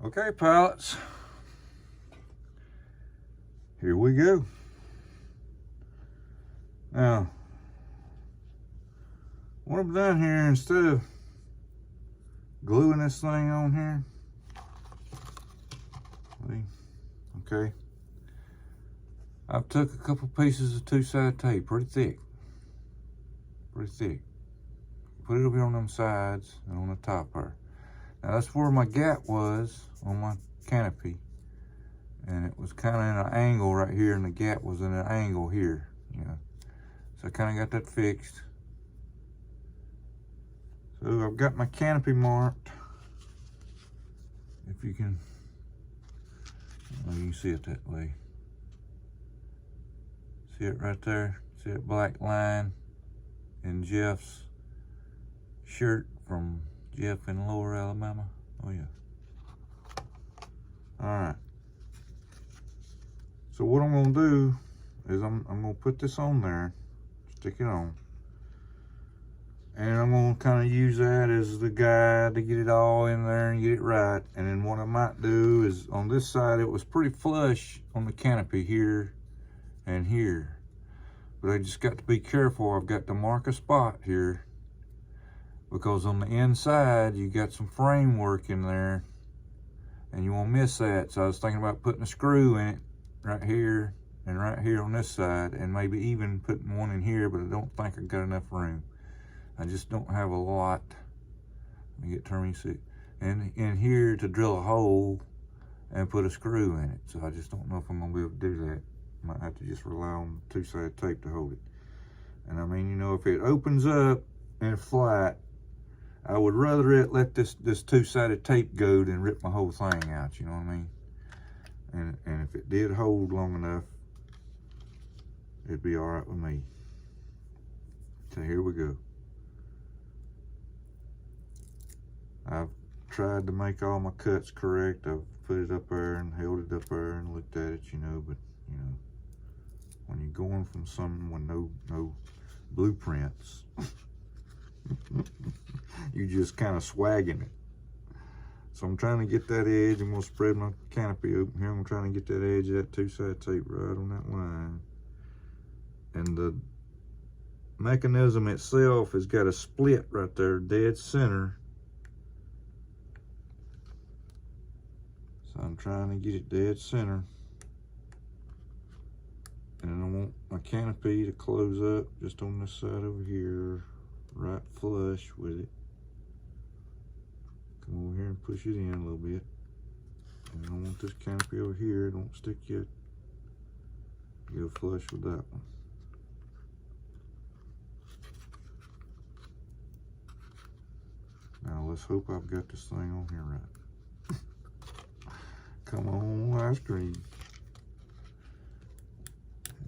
Okay, pilots, here we go. Now, what I've done here, instead of gluing this thing on here, okay, I've took a couple pieces of two-sided tape, pretty thick, put it over here on them sides and on the top there. Now that's where my gap was on my canopy, and it was kind of in an angle right here, and the gap was in an angle here, you know. So I kind of got that fixed. So I've got my canopy marked. If you can, well, you can see it that way. See it right there? See that black line in Jeff's shirt from Jeff in Lower Alabama? Oh yeah. All right. So what I'm gonna do is I'm gonna put this on there, stick it on, and I'm gonna kind of use that as the guide to get it all in there and get it right. And then what I might do is, on this side it was pretty flush on the canopy here and here, but I just got to be careful. I've got to mark a spot here, because on the inside you got some framework in there and you won't miss that. So I was thinking about putting a screw in it right here and right here on this side, and maybe even putting one in here, but I don't think I got enough room. I just don't have a lot. Let me get turning see. And in here to drill a hole and put a screw in it. So I just don't know if I'm gonna be able to do that. Might have to just rely on two-sided tape to hold it. And I mean, you know, if it opens up and flat, I would rather it let this two-sided tape go than rip my whole thing out, you know what I mean? And if it did hold long enough, it'd be all right with me. So here we go. I've tried to make all my cuts correct. I've put it up there and held it up there and looked at it, you know, but you know, when you're going from something with no blueprints, you just kind of swagging it. So I'm trying to get that edge. I'm gonna spread my canopy open here. I'm trying to get that edge of that two-sided tape right on that line. And the mechanism itself has got a split right there, dead center. So I'm trying to get it dead center. And I want my canopy to close up just on this side over here, right flush with it. Come over here and push it in a little bit. And I want this canopy over here, don't stick yet. Go flush with that one. Now let's hope I've got this thing on here right. Come on, ice cream.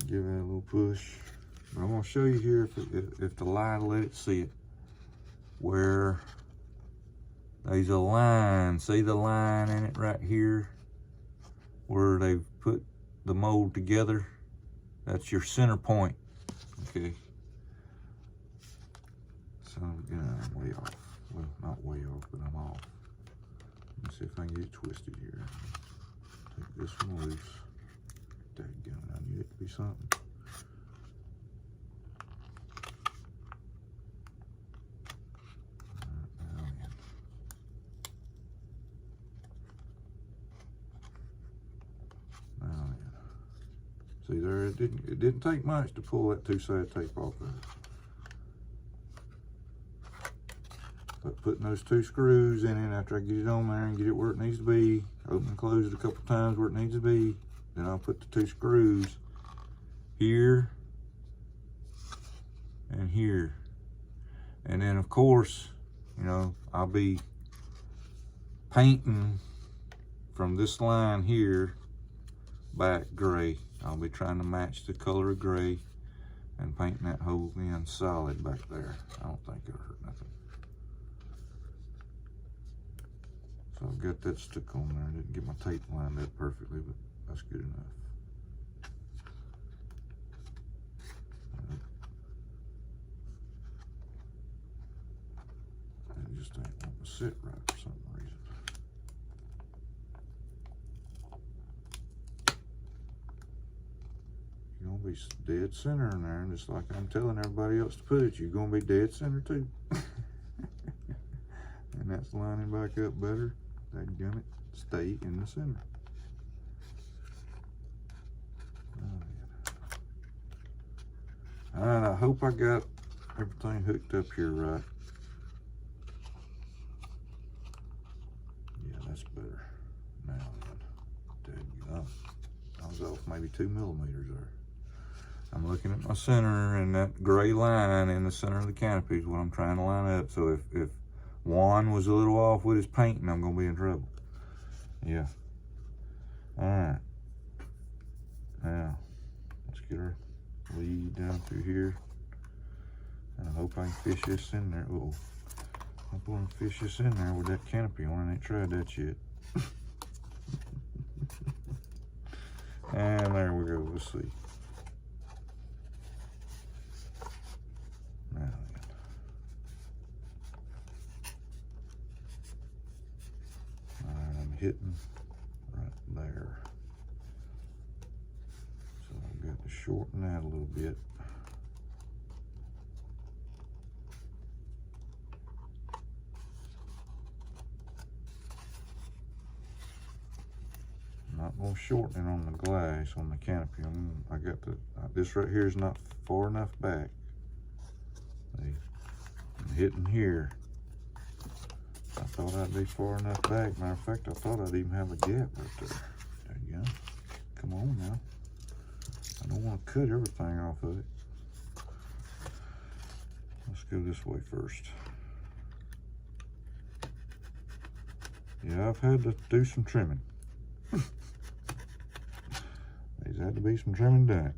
Give it a little push. But I'm gonna show you here if the light will let it see it. Where there's a line, see the line in it right here? Where they've put the mold together. That's your center point, okay? So, yeah, I'm way off. Well, not way off, but I'm off. Let me see if I can get it twisted here. Take this one loose. Dadgummit, I knew it to be something. See there, it didn't take much to pull that two-sided tape off there. But putting those two screws in it after I get it on there and get it where it needs to be, open and close it a couple times where it needs to be, then I'll put the two screws here and here. And then of course, you know, I'll be painting from this line here back gray. I'll be trying to match the color of gray and painting that whole in solid back there. I don't think it'll hurt nothing. So I've got that stuck on there. I didn't get my tape lined up perfectly, but that's good enough. It just ain't want to sit right for some reason. be dead center in there, and just like I'm telling everybody else to put it, you're gonna be dead center too. And that's lining back up better. Dadgummit, stay in the center. Alright, I hope I got everything hooked up here right. Yeah, that's better. Now then, I was off maybe 2 millimeters there. I'm looking at my center, and that gray line in the center of the canopy is what I'm trying to line up. So if Juan was a little off with his painting, I'm gonna be in trouble. Yeah. Alright. Now, let's get our lead down through here. And I hope I can fish this in there. Uh-oh. I hope I can fish this in there with that canopy on. I ain't tried that yet. And there we go. Let's see. Now then. Alright, I'm hitting right there. So I've got to shorten that a little bit. I'm not going to shorten it on the glass, on the canopy. I got the, this right here is not far enough back. See, I'm hitting here. I thought I'd be far enough back. Matter of fact, I thought I'd even have a gap right there. There you go. Come on now. I don't want to cut everything off of it. Let's go this way first. Yeah, I've had to do some trimming. There's had to be some trimming done.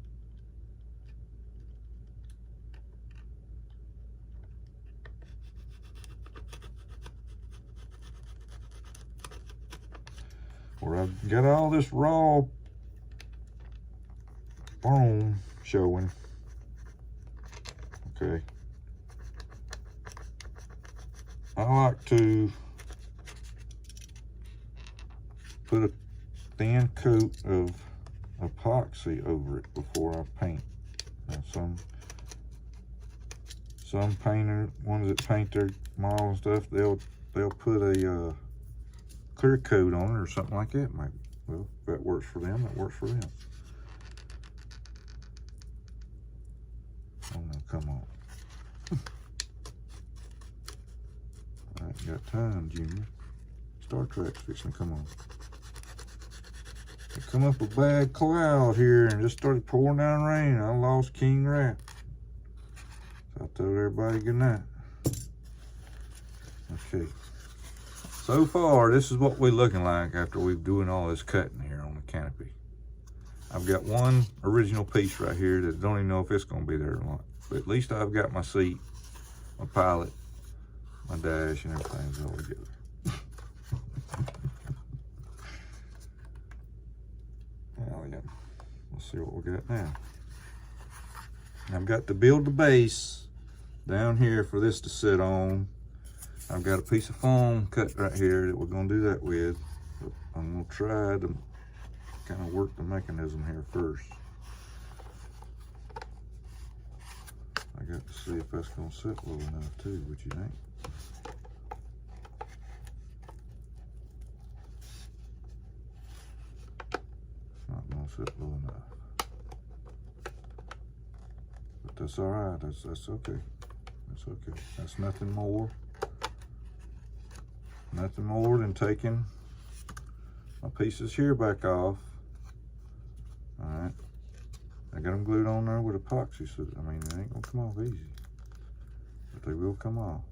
Where I've got all this raw foam showing. Okay. I like to put a thin coat of epoxy over it before I paint. Now some painter, ones that paint their model and stuff, they'll put a clear coat on it or something like that. Maybe. Well, if that works for them, that works for them. Oh no, come on. I ain't got time, Junior. Star Trek's fixing to come on. It come up a bad cloud here and just started pouring down rain. I lost King Rat. So I told everybody good night. Okay. So far, this is what we're looking like after we've doing all this cutting here on the canopy. I've got one original piece right here that I don't even know if it's going to be there or not. But at least I've got my seat, my pilot, my dash, and everything's all together. Well, yeah. Let's see what we got now. I've got to build the base down here for this to sit on. I've got a piece of foam cut right here that we're going to do that with. But I'm going to try to kind of work the mechanism here first. I got to see if that's going to sit low enough too, what you think? It's not going to sit low enough. But that's all right, that's okay. That's okay. That's nothing more than taking my pieces here back off. All right, I got them glued on there with epoxy, so I mean they ain't gonna come off easy, but they will come off.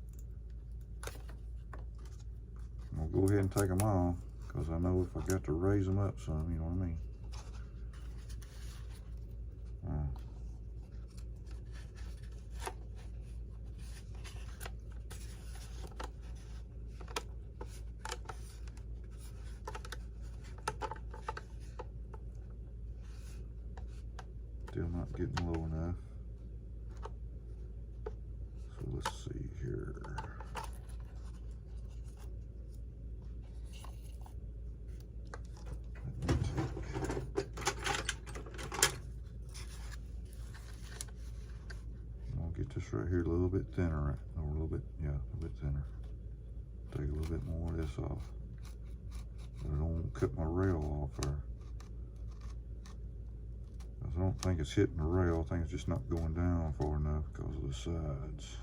I'm gonna go ahead and take them off because I know if I got to raise them up some, you know what I mean. Still not getting low enough. So let's see here. little bit more of this off. But I don't want to cut my rail off there. I don't think it's hitting the rail. I think it's just not going down far enough because of the sides.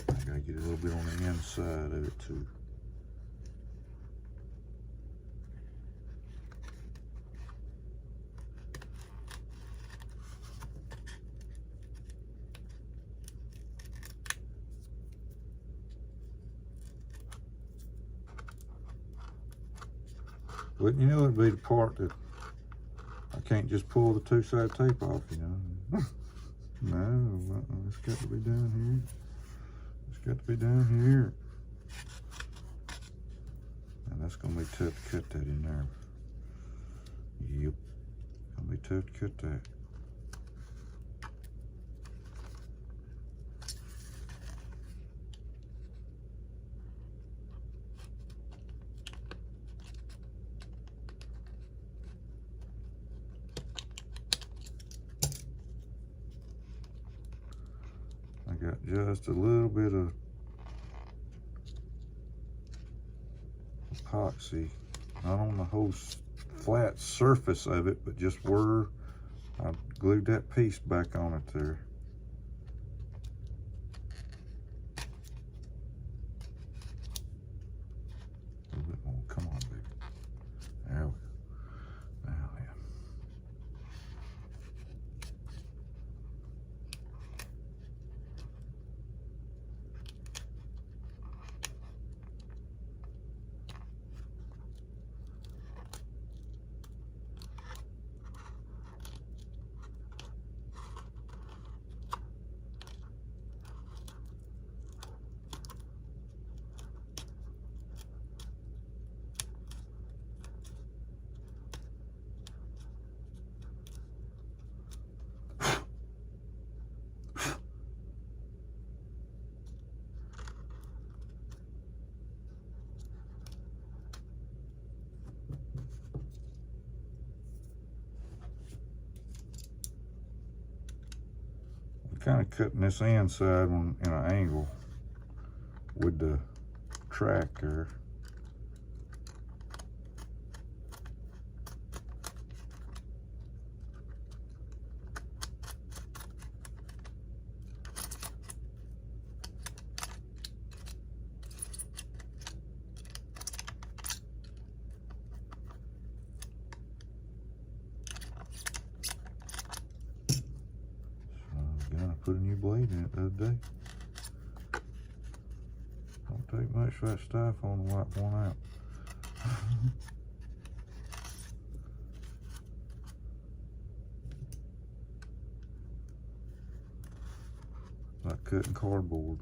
I gotta get a little bit on the inside of it too. But you know, it'd be the part that I can't just pull the two-side tape off, you know. No, it's got to be down here. It's got to be down here. And that's going to be tough to cut that in there. Yep. Going to be tough to cut that. I got just a little bit of epoxy, not on the whole flat surface of it, but just where I glued that piece back on it there. A little bit more, come on, baby. There we go. Now then. Kind of cutting this inside in an angle with the track there. Put a new blade in it the other day. Don't take much for that styrofoam to wipe one out. Like cutting cardboard.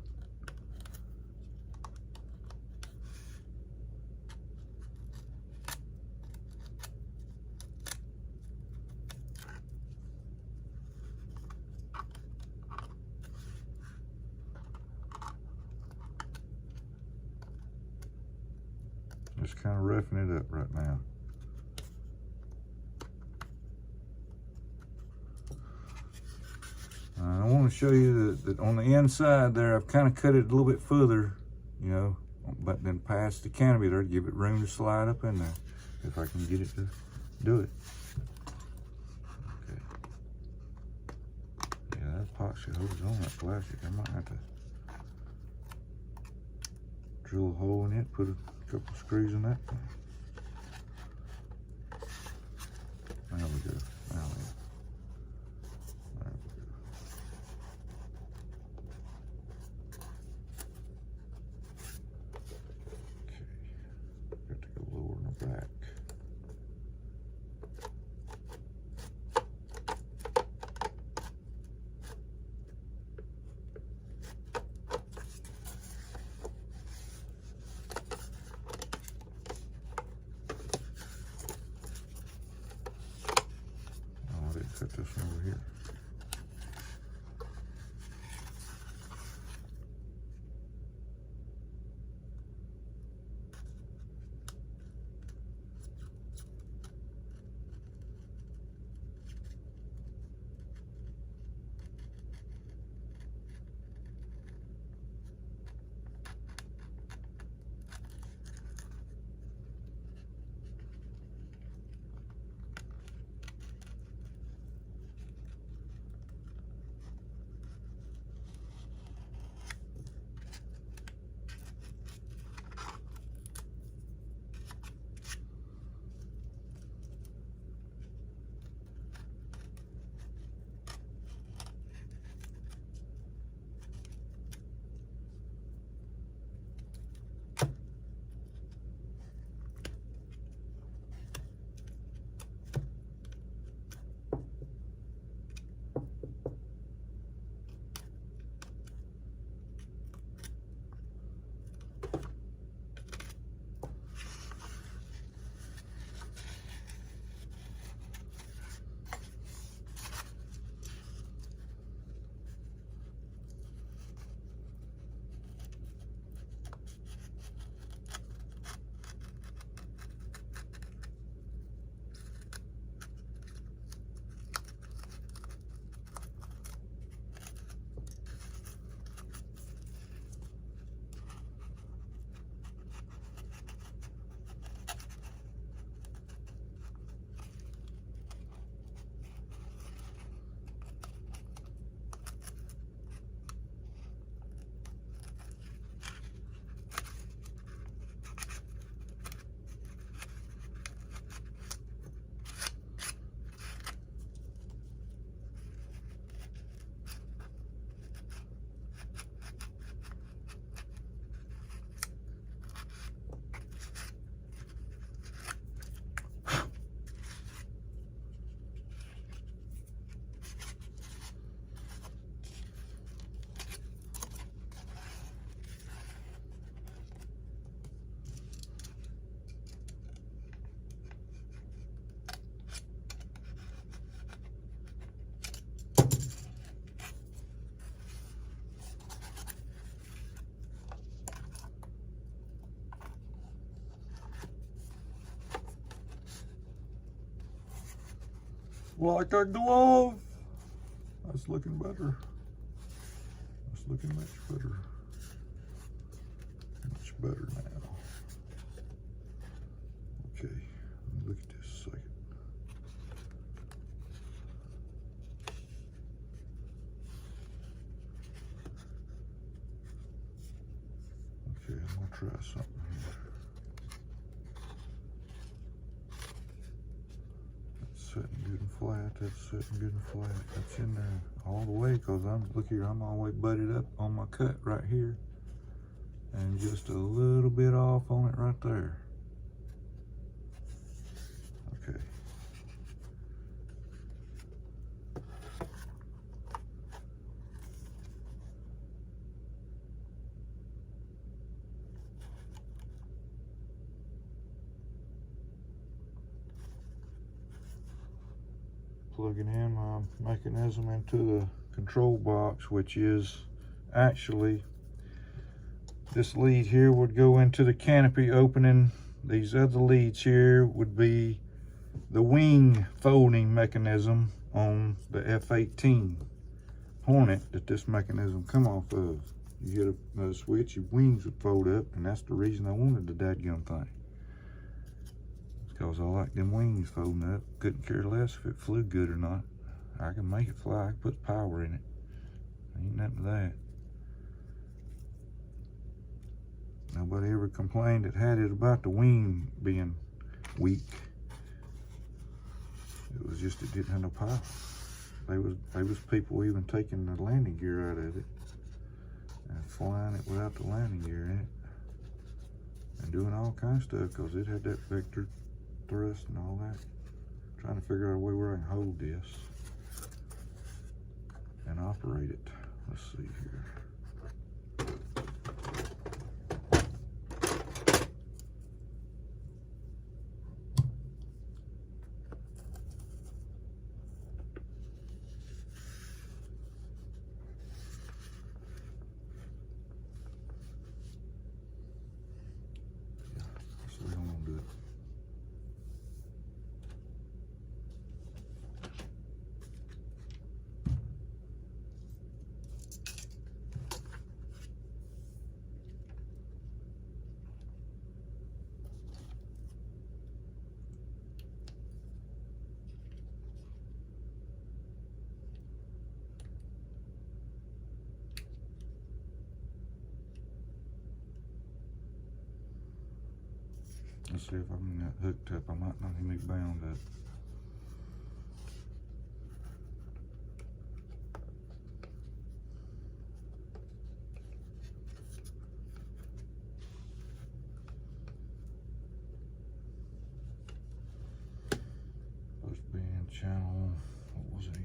Just kind of roughing it up right now. I want to show you that on the inside there, I've kind of cut it a little bit further, you know, but then past the canopy there to give it room to slide up in there, if I can get it to do it. Okay. Yeah, that epoxy holds on that plastic. I might have to drill a hole in it, put a couple screws in that thing. There we go. Now we go. There we go. Okay. Got to go lower in the back. like a glove. That's looking better. That's looking much better. Much better now. Okay, let me look at this a second. Okay, I'm gonna try something here. That's sitting good and flat. That's sitting good and flat. That's in there all the way, because look here, I'm all the way butted up on my cut right here. And just a little bit off on it right there. Okay. Plugging in my mechanism into the control box, which is actually, this lead here would go into the canopy opening. These other leads here would be the wing folding mechanism on the F-18 Hornet that this mechanism come off of. You hit a switch, your wings would fold up, and that's the reason I wanted the dadgum thing. It's because I like them wings folding up. Couldn't care less if it flew good or not. I can make it fly, I can put power in it. Ain't nothing to that. Nobody ever complained that had it about the wing being weak. It was just it didn't have no power. There was people even taking the landing gear out of it and flying it without the landing gear in it and doing all kinds of stuff because it had that vector thrust and all that. Trying to figure out a way where I can hold this and operate it. Let's see here. Let's see if I can get hooked up. I might not even be bound up. Supposed to be in channel, what was it in?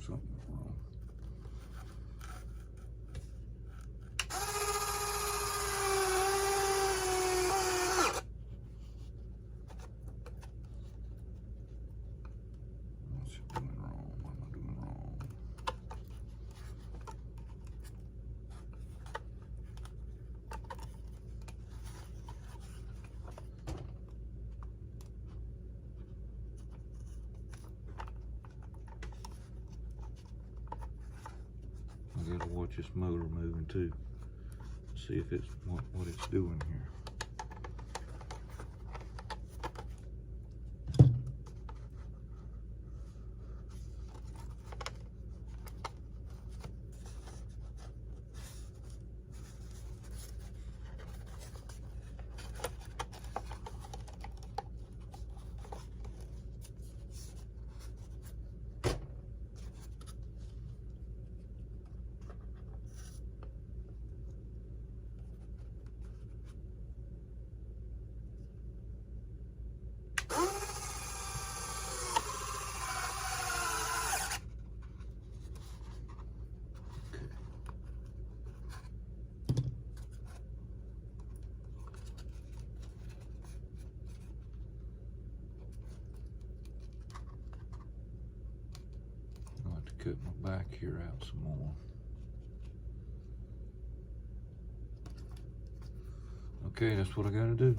Something wrong. What's it doing wrong? What am I doing wrong? I gotta watch this motor moving too. See if it's what it's doing here. back here out some more. Okay, that's what I gotta do.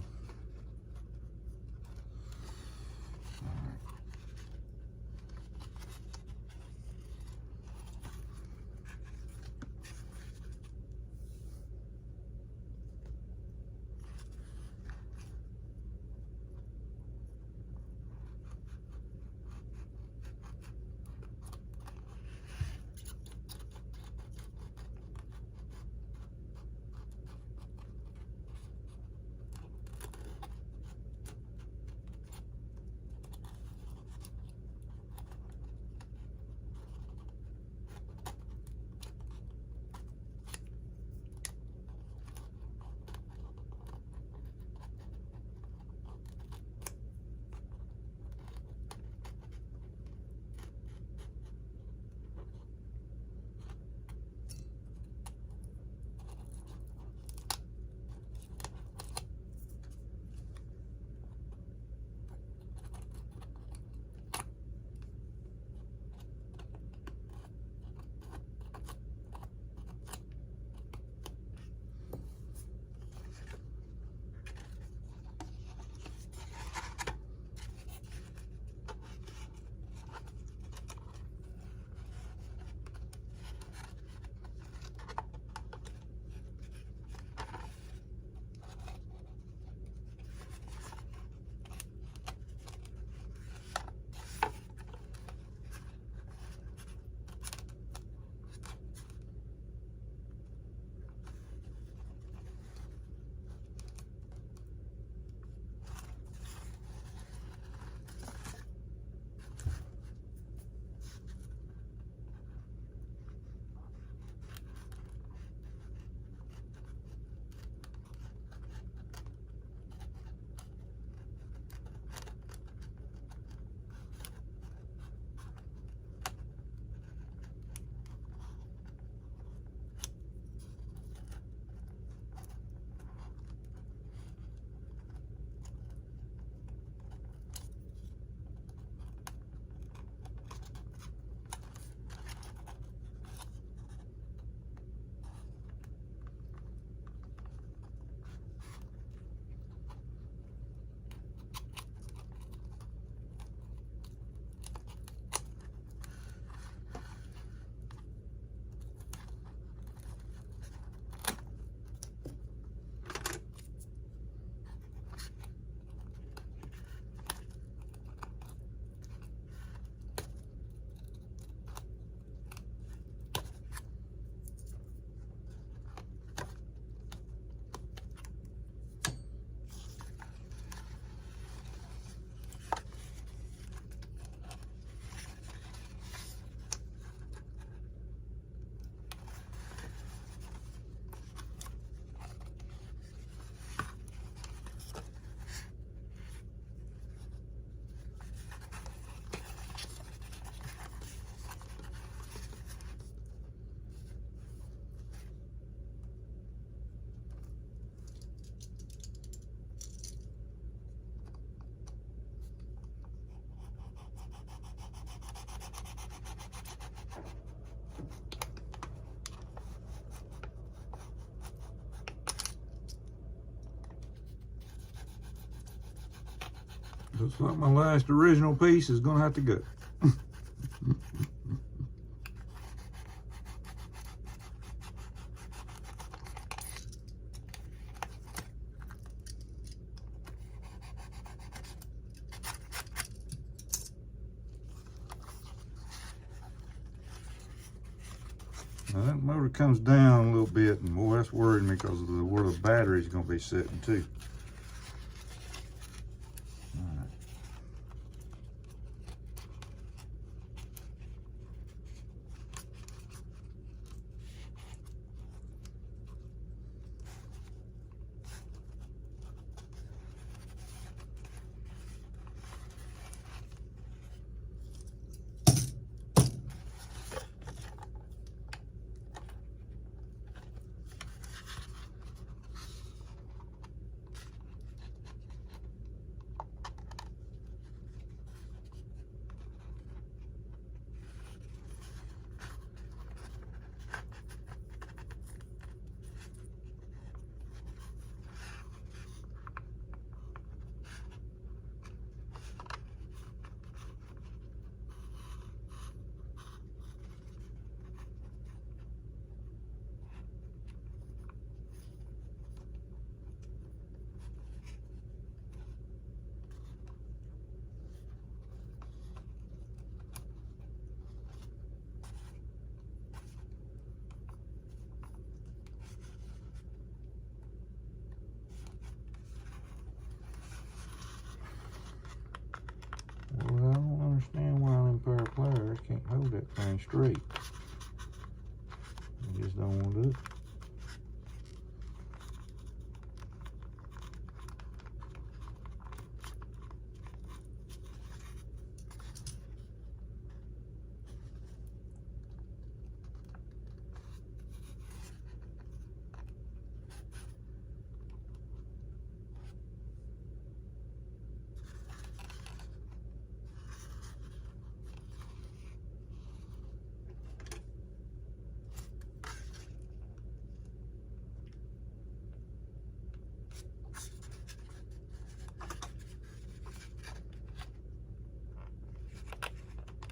Looks like my last original piece is gonna have to go. Now that motor comes down a little bit, and boy, that's worrying me because of where the battery's gonna be sitting too. straight. You just don't want to do it.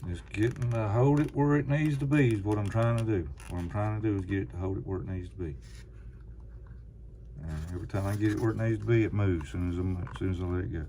Just getting to hold it where it needs to be is what I'm trying to do. What I'm trying to do is get it to hold it where it needs to be. And every time I get it where it needs to be, it moves as soon as I let it go.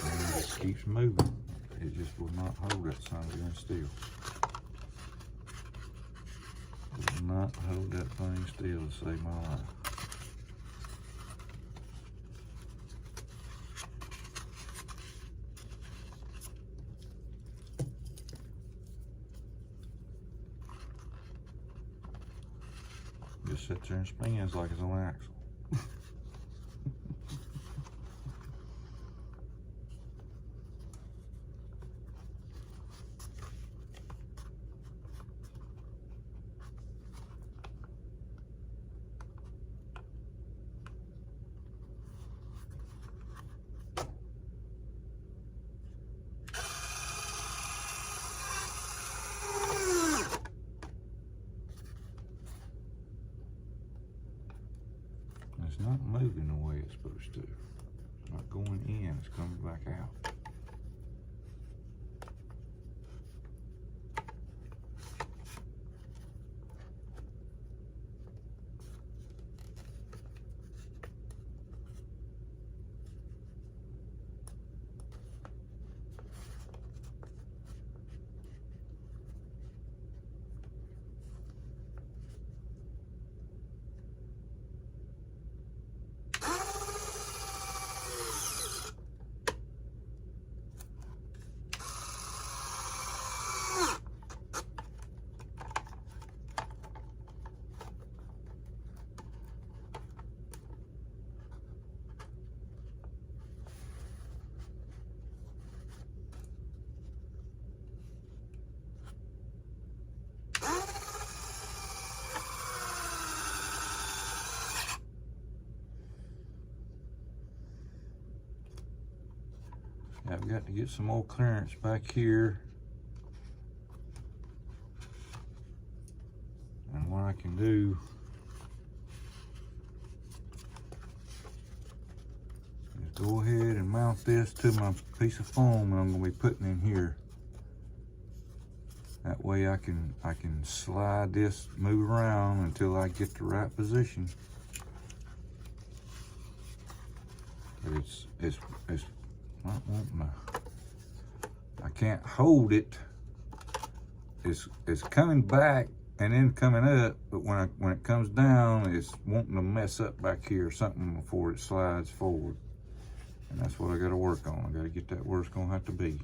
It just keeps moving. It just will not hold that son of a gun still. It will not hold that thing still to save my life. Just sits there and spins like it's on an axle. It's not moving the way it's supposed to. It's not going in, it's coming back out. I've got to get some more clearance back here. And what I can do is go ahead and mount this to my piece of foam that I'm going to be putting in here That way I can slide this, move around until I get the right position. But it's not wanting to. I can't hold it. It's coming back and then coming up, but when it comes down, it's wanting to mess up back here or something before it slides forward. And that's what I got to work on. I got to get that where it's going to have to be.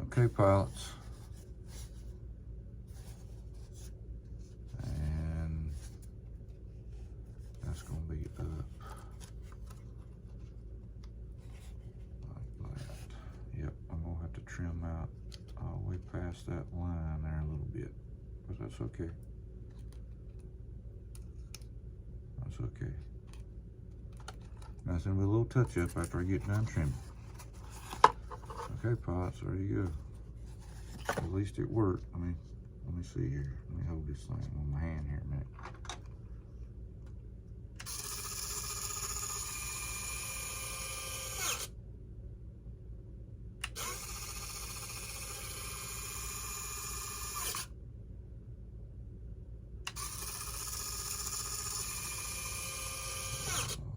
Okay, pilots. And that's going to be up. Like that. Yep, I'm going to have to trim out all the way past that line there a little bit. But that's okay. That's okay. Nothing but a little touch up after I get done trimming. Okay, pilots, there you go. At least it worked. Let me see here. Let me hold this thing on my hand here a minute.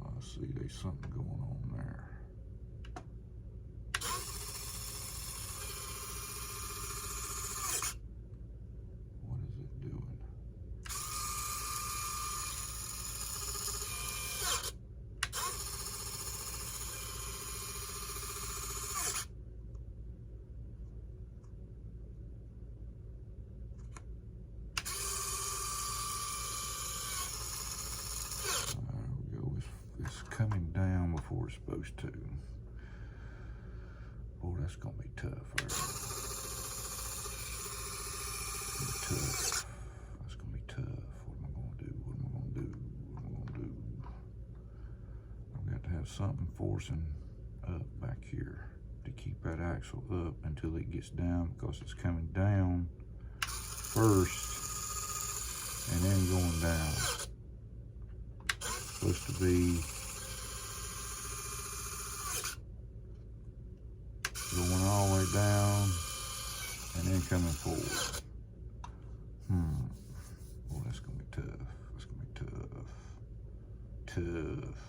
I see there's something going on there. It's coming down before it's supposed to. Oh, that's gonna be tough. Tough. That's gonna be tough. What am I gonna do? What am I gonna do? What am I gonna do? I've got to have something forcing up back here to keep that axle up until it gets down, because it's coming down first and then going down. Supposed to be going all the way down and then coming forward. Oh, that's gonna be tough. That's gonna be tough.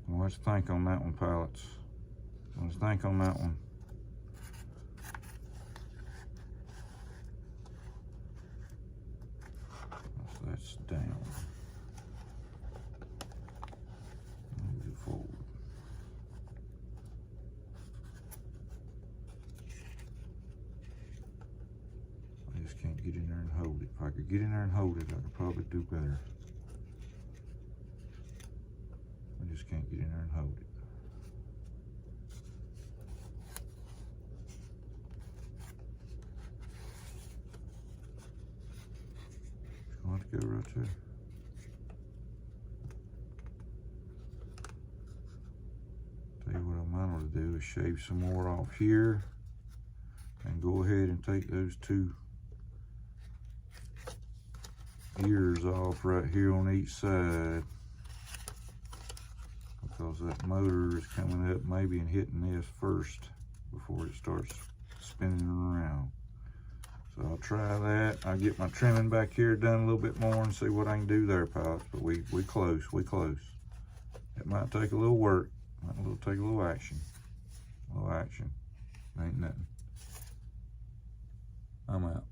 Well, let's think on that one, pilots. Let's think on that one. That's down. Move it forward. I just can't get in there and hold it. If I could get in there and hold it, I could probably do better. I just can't get in there and hold it. It's going to go right there. Tell you what I might want to do is shave some more off here and go ahead and take those two ears off right here on each side, because that motor is coming up maybe and hitting this first before it starts spinning around. So I'll try that. I'll get my trimming back here done a little bit more and see what I can do there, pilots. But we close. It might take a little work. Might take a little action. Ain't nothing. I'm out.